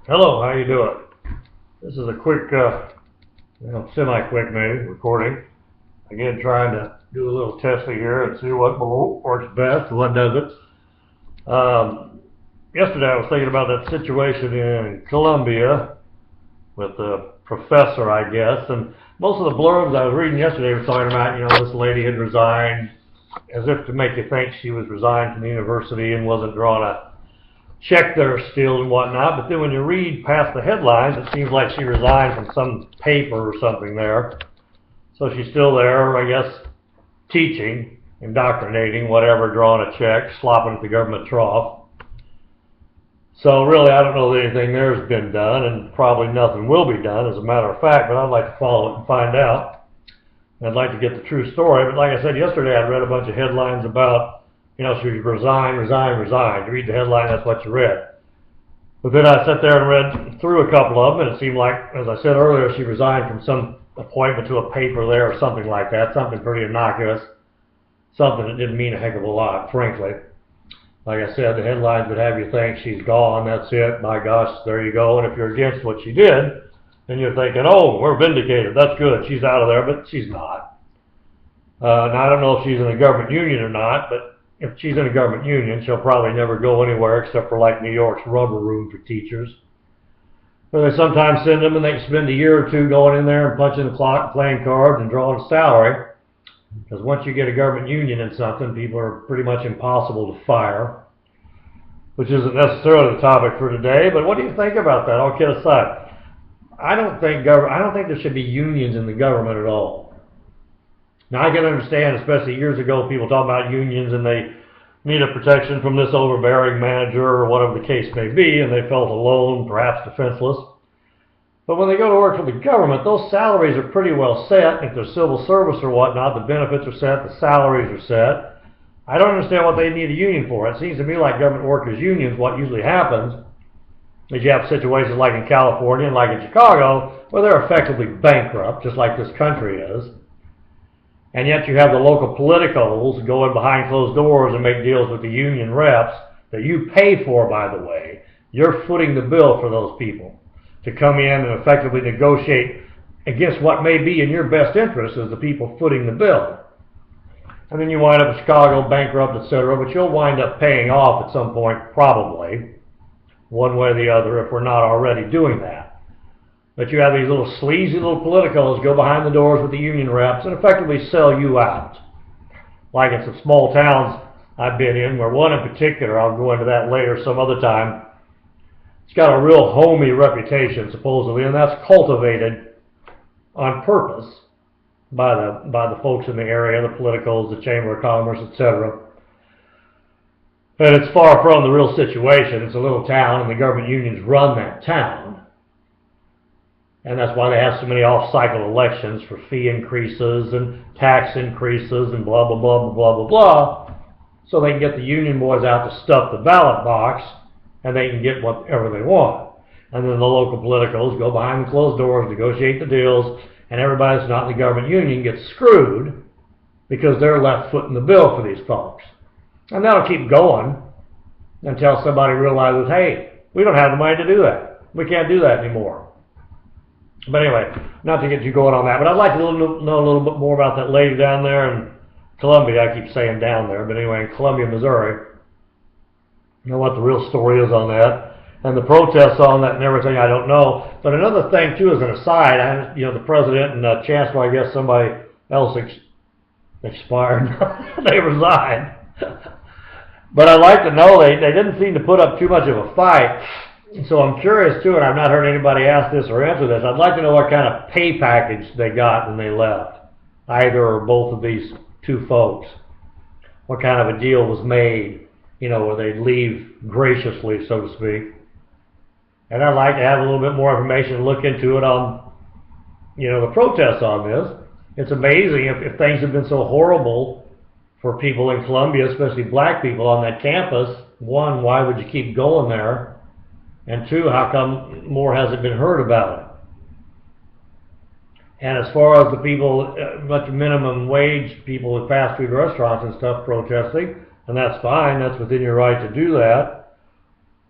Hello, how you doing? This is a quick, semi-quick maybe, recording. Again, trying to do a little testing here and see what works best and what doesn't. Yesterday I was thinking about that situation in Columbia with the professor, I guess, and most of the blurbs I was reading yesterday were talking about, this lady had resigned, as if to make you think she was resigned from the university and wasn't drawing a check there still and whatnot, but then when you read past the headlines, it seems like she resigned from some paper or something there. So she's still there, I guess, teaching, indoctrinating, whatever, drawing a check, slopping at the government trough. So really, I don't know that anything there's been done, and probably nothing will be done, as a matter of fact, but I'd like to follow it and find out. I'd like to get the true story, but like I said yesterday, I'd read a bunch of headlines about she resigned. You read the headline, that's what you read. But then I sat there and read through a couple of them, and it seemed like, as I said earlier, she resigned from some appointment to a paper there or something like that, something pretty innocuous, something that didn't mean a heck of a lot, frankly. Like I said, the headlines would have you think she's gone, that's it, my gosh, there you go. And if you're against what she did, then you're thinking, oh, we're vindicated, that's good, she's out of there, but she's not. Now, I don't know if she's in a government union or not, but if she's in a government union, she'll probably never go anywhere except for like New York's rubber room for teachers. Where they sometimes send them and they spend a year or two going in there and punching the clock, playing cards, and drawing a salary. Because once you get a government union in something, people are pretty much impossible to fire. Which isn't necessarily the topic for today, but what do you think about that? All kidding aside, I don't think there should be unions in the government at all. Now, I can understand, especially years ago, people talking about unions and they needed protection from this overbearing manager or whatever the case may be, and they felt alone, perhaps defenseless. But when they go to work for the government, those salaries are pretty well set. If they're civil service or whatnot, the benefits are set, the salaries are set. I don't understand what they need a union for. It seems to me like government workers' unions, what usually happens is you have situations like in California and like in Chicago, where they're effectively bankrupt, just like this country is. And yet you have the local politicals go in behind closed doors and make deals with the union reps that you pay for, by the way. You're footing the bill for those people to come in and effectively negotiate against what may be in your best interest as the people footing the bill. And then you wind up in Chicago, bankrupt, etc., but you'll wind up paying off at some point, probably, one way or the other, if we're not already doing that. But you have these little sleazy little politicos go behind the doors with the union reps and effectively sell you out. Like in some small towns I've been in, where one in particular, I'll go into that later some other time, it's got a real homey reputation, supposedly, and that's cultivated on purpose by the folks in the area, the politicals, the Chamber of Commerce, etc. And it's far from the real situation. It's a little town, and the government unions run that town. And that's why they have so many off-cycle elections for fee increases and tax increases and blah, blah, blah, blah, blah, blah, blah, so they can get the union boys out to stuff the ballot box and they can get whatever they want. And then the local politicals go behind the closed doors, negotiate the deals, and everybody that's not in the government union gets screwed because they're left footing the bill for these folks. And that'll keep going until somebody realizes, hey, we don't have the money to do that. We can't do that anymore. But anyway, not to get you going on that, but I'd like to know a little bit more about that lady down there in Columbia. I keep saying down there, but anyway, in Columbia, Missouri. You know what the real story is on that. And the protests on that and everything, I don't know. But another thing, too, as an aside, the president and the chancellor, I guess somebody else expired. They resigned. But I'd like to know, they didn't seem to put up too much of a fight. So I'm curious, too, and I've not heard anybody ask this or answer this. I'd like to know what kind of pay package they got when they left, either or both of these two folks. What kind of a deal was made, where they'd leave graciously, so to speak. And I'd like to have a little bit more information and look into it on, the protests on this. It's amazing if things have been so horrible for people in Columbia, especially black people on that campus. One, why would you keep going there? And two, how come more hasn't been heard about it? And as far as the people, much minimum wage people with fast food restaurants and stuff protesting, and that's fine, that's within your right to do that.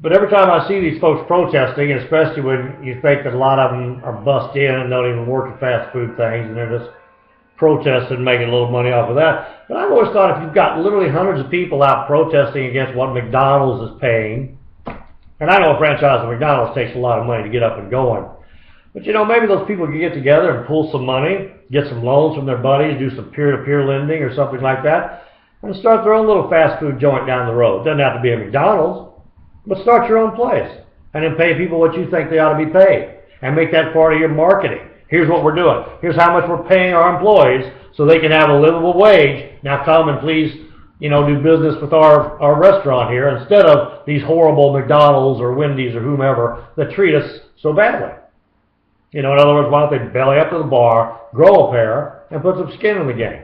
But every time I see these folks protesting, especially when you think that a lot of them are bust in and don't even work at fast food things, and they're just protesting and making a little money off of that. But I've always thought if you've got literally hundreds of people out protesting against what McDonald's is paying, and I know a franchise of McDonald's takes a lot of money to get up and going, but you know, maybe those people can get together and pool some money, get some loans from their buddies, do some peer-to-peer lending or something like that, and start their own little fast food joint down the road. Doesn't have to be a McDonald's, but start your own place, and then pay people what you think they ought to be paid, and make that part of your marketing. Here's what we're doing. Here's how much we're paying our employees so they can have a livable wage. Now come and please, you know, do business with our restaurant here instead of these horrible McDonald's or Wendy's or whomever that treat us so badly. You know, in other words, why don't they belly up to the bar, grow a pair, and put some skin in the game?